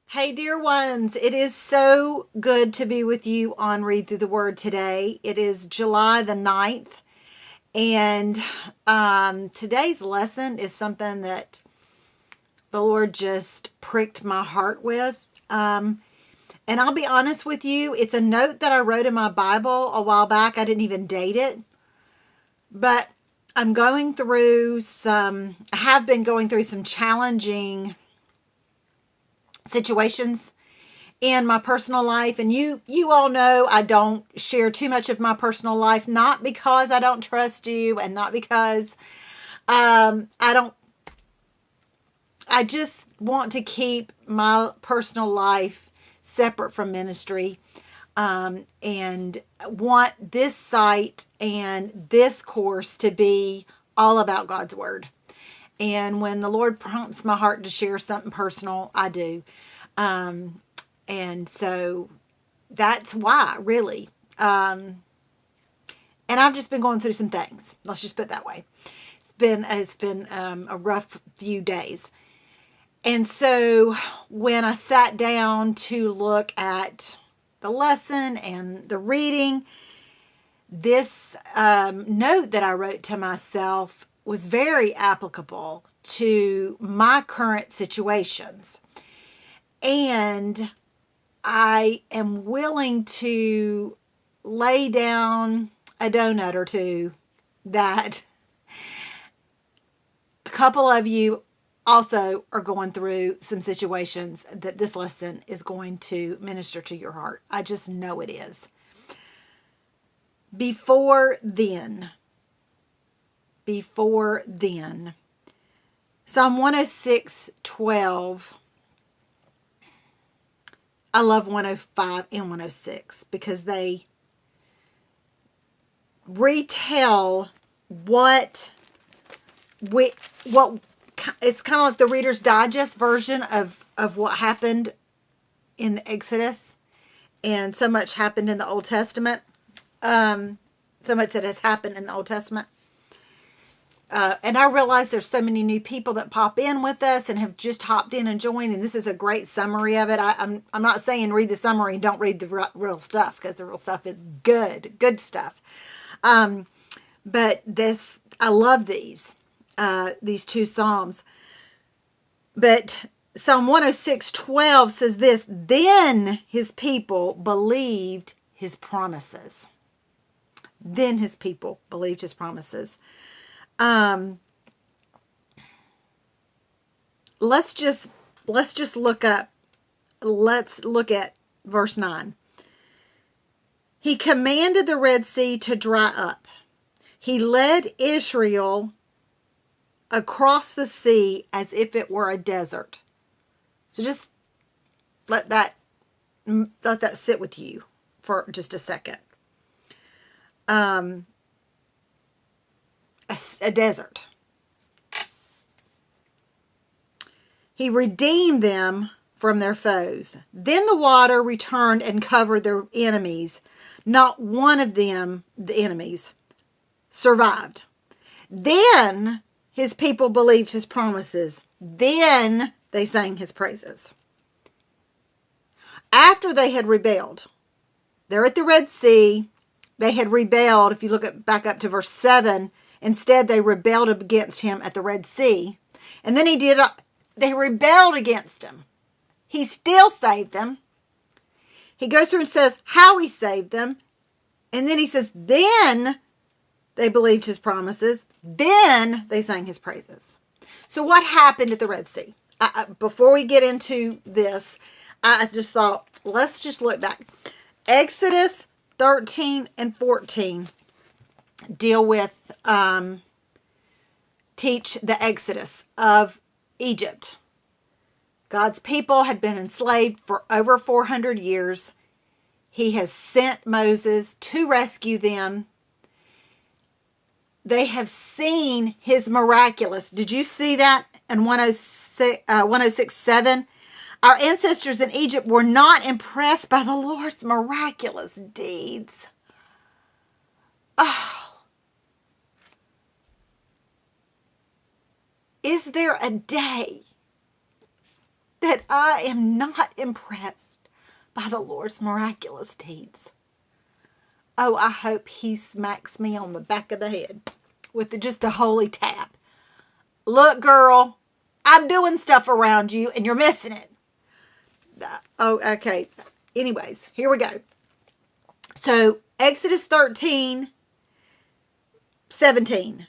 Hey, dear ones, it is so good to be with you on Read Through the Word today. It is July the 9th, and today's lesson is something that the Lord just pricked my heart with. And I'll be honest with you, it's a note that I wrote in my Bible a while back. I didn't even date it, but I have been going through some challenging situations in my personal life, and you all know I don't share too much of my personal life, not because I don't trust you and not because I just want to keep my personal life separate from ministry, and want this site and this course to be all about God's Word. And when the Lord prompts my heart to share something personal, I do. And so that's why, really. And I've just been going through some things. Let's just put it that way. It's been a rough few days. And so when I sat down to look at the lesson and the reading, this note that I wrote to myself was very applicable to my current situations. And I am willing to lay down a donut or two that a couple of you also are going through some situations that this lesson is going to minister to your heart. I just know it is. Before then, Psalm 106:12. I love 105 and 106 because they retell what it's kind of like the Reader's Digest version of what happened in the Exodus, and so much happened in the Old Testament. So much that has happened in the Old Testament. And I realize there's so many new people that pop in with us and have just hopped in and joined, and this is a great summary of it. I'm not saying read the summary and don't read the real stuff, because the real stuff is good stuff. But I love these two Psalms. But Psalm 106:12 says this: then his people believed his promises. Then his people believed his promises. Let's just look up. Let's look at verse 9. He commanded the Red Sea to dry up. He led Israel across the sea as if it were a desert. So just let that sit with you for just a second. A desert. He redeemed them from their foes. Then the water returned and covered their enemies. Not one of them, the enemies, survived. Then his people believed his promises. Then they sang his praises. After they had rebelled, they're at the Red Sea. They had rebelled. If you look back up to verse 7, instead they rebelled against him at the Red Sea. And then they rebelled against him. He still saved them. He goes through and says how he saved them. And then he says, then they believed his promises. Then they sang his praises. So what happened at the Red Sea? Before we get into this, I just thought, let's just look back. Exodus 13 and 14 deal with, teach the exodus of Egypt. God's people had been enslaved for over 400 years. He has sent Moses to rescue them. They have seen his miraculous. Did you see that in 106:7? Our ancestors in Egypt were not impressed by the Lord's miraculous deeds. Oh, Is there a day that I am not impressed by the Lord's miraculous deeds? Oh, I hope he smacks me on the back of the head with just a holy tap. Look, girl, I'm doing stuff around you and you're missing it. Oh, okay. Anyways, here we go. So, Exodus 13:17.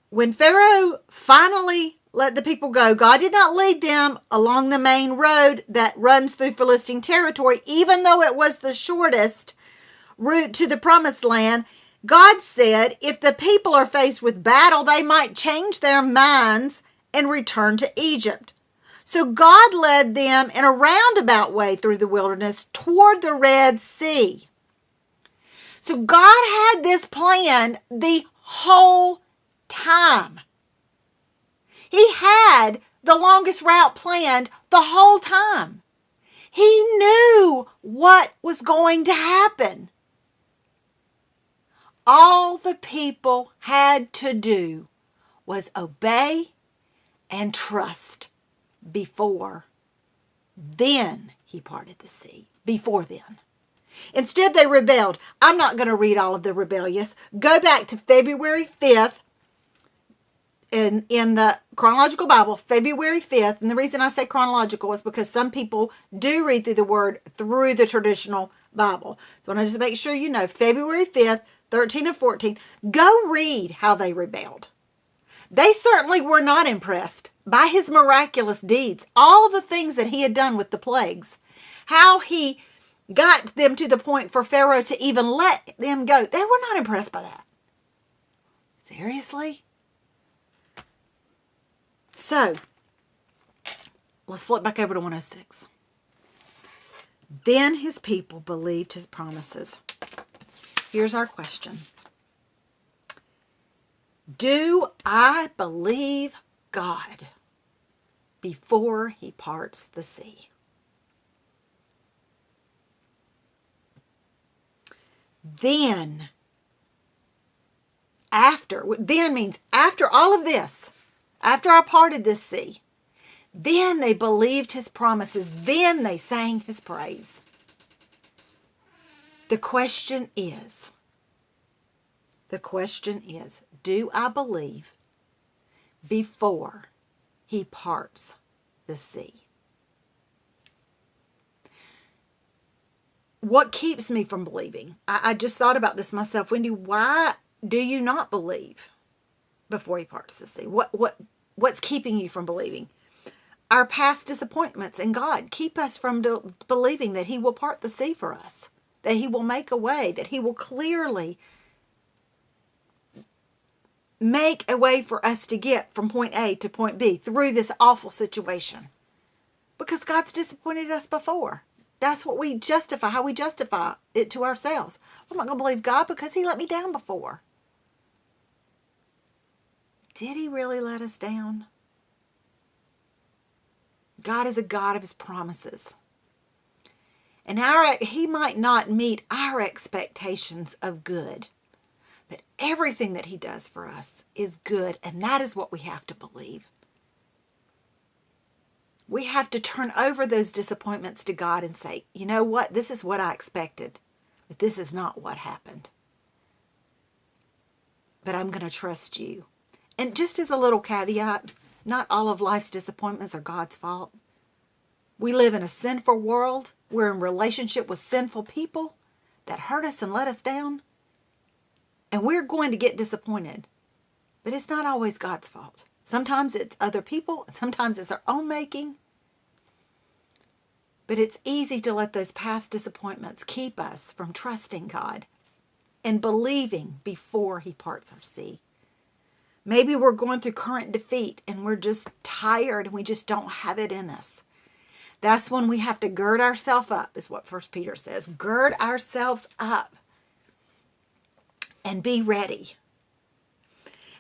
When Pharaoh finally let the people go, God did not lead them along the main road that runs through Philistine territory, even though it was the shortest route to the promised land. God said if the people are faced with battle, they might change their minds and return to Egypt. So God led them in a roundabout way through the wilderness toward the Red Sea. So God had this planned the whole time. He had the longest route planned the whole time. He knew what was going to happen. All the people had to do was obey and trust before then he parted the sea. Before then. Instead, they rebelled. I'm not going to read all of the rebellious. Go back to February 5th in the chronological Bible, February 5th. And the reason I say chronological is because some people do read through the word through the traditional Bible. So I want to just make sure you know, February 5th, 13 and 14. Go read how they rebelled. They certainly were not impressed by his miraculous deeds. All the things that he had done with the plagues. How he got them to the point for Pharaoh to even let them go. They were not impressed by that. Seriously? So, let's flip back over to 106. Then his people believed his promises. Here's our question. Do I believe God before he parts the sea? Then means after all of this, after I parted this sea, then they believed his promises, then they sang his praise. The question is, do I believe before he parts the sea? What keeps me from believing? I just thought about this myself. Wendy, why do you not believe before he parts the sea? What's keeping you from believing? Our past disappointments in God keep us from believing that he will part the sea for us, that he will make a way, that he will clearly make a way for us to get from point A to point B through this awful situation. Because God's disappointed us before. That's what we justify, how we justify it to ourselves. I'm not going to believe God because he let me down before. Did he really let us down? God is a God of his promises. And he might not meet our expectations of good. But everything that he does for us is good. And that is what we have to believe. We have to turn over those disappointments to God and say, you know what? This is what I expected. But this is not what happened. But I'm going to trust you. And just as a little caveat, not all of life's disappointments are God's fault. We live in a sinful world. We're in relationship with sinful people that hurt us and let us down. And we're going to get disappointed. But it's not always God's fault. Sometimes it's other people. And sometimes it's our own making. But it's easy to let those past disappointments keep us from trusting God and believing before he parts our sea. Maybe we're going through current defeat and we're just tired and we just don't have it in us. That's when we have to gird ourselves up, is what 1 Peter says. Gird ourselves up and be ready.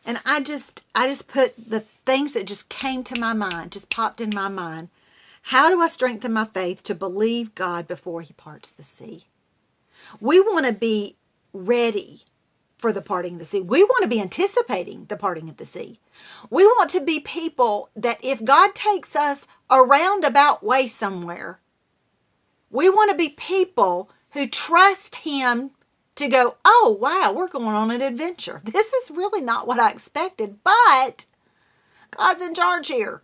And I just put the things that just came to my mind, just popped in my mind. How do I strengthen my faith to believe God before he parts the sea? We want to be ready for the parting of the sea. We want to be anticipating the parting of the sea. We want to be people that if God takes us a roundabout way somewhere, we want to be people who trust him to go, oh, wow, we're going on an adventure. This is really not what I expected, but God's in charge here.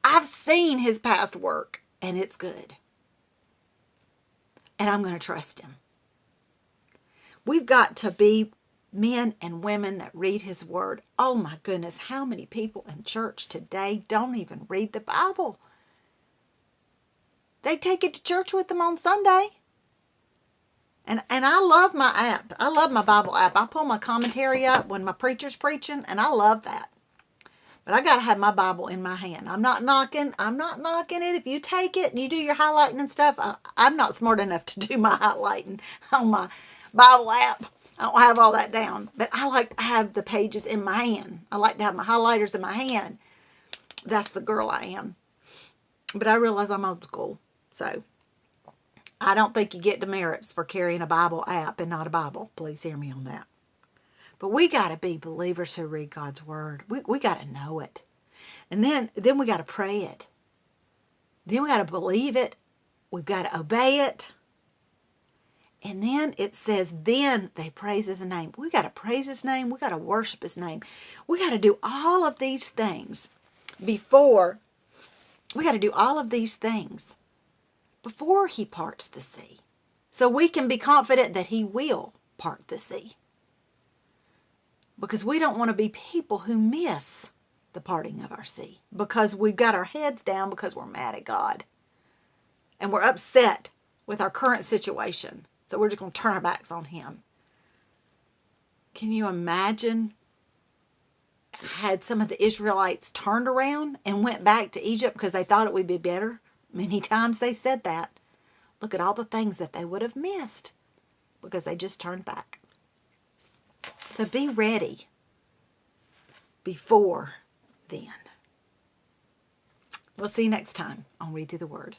I've seen his past work, and it's good. And I'm going to trust him. We've got to be men and women that read his word. Oh my goodness, how many people in church today don't even read the Bible? They take it to church with them on Sunday. And I love my app. I love my Bible app. I pull my commentary up when my preacher's preaching, and I love that. But I got to have my Bible in my hand. I'm not knocking it. If you take it and you do your highlighting and stuff, I'm not smart enough to do my highlighting on my Bible app. I don't have all that down. But I like to have the pages in my hand. I like to have my highlighters in my hand. That's the girl I am. But I realize I'm old school. So I don't think you get demerits for carrying a Bible app and not a Bible. Please hear me on that. But we got to be believers who read God's word. We got to know it. And then we got to pray it. Then we got to believe it. We've got to obey it. And then it says, then they praise his name. We got to praise his name. We got to worship his name. We got to do all of these things before he parts the sea. So we can be confident that he will part the sea. Because we don't want to be people who miss the parting of our sea. Because we've got our heads down because we're mad at God. And we're upset with our current situation. So we're just going to turn our backs on him. Can you imagine had some of the Israelites turned around and went back to Egypt because they thought it would be better? Many times they said that. Look at all the things that they would have missed because they just turned back. So be ready before then. We'll see you next time on Read Through the Word.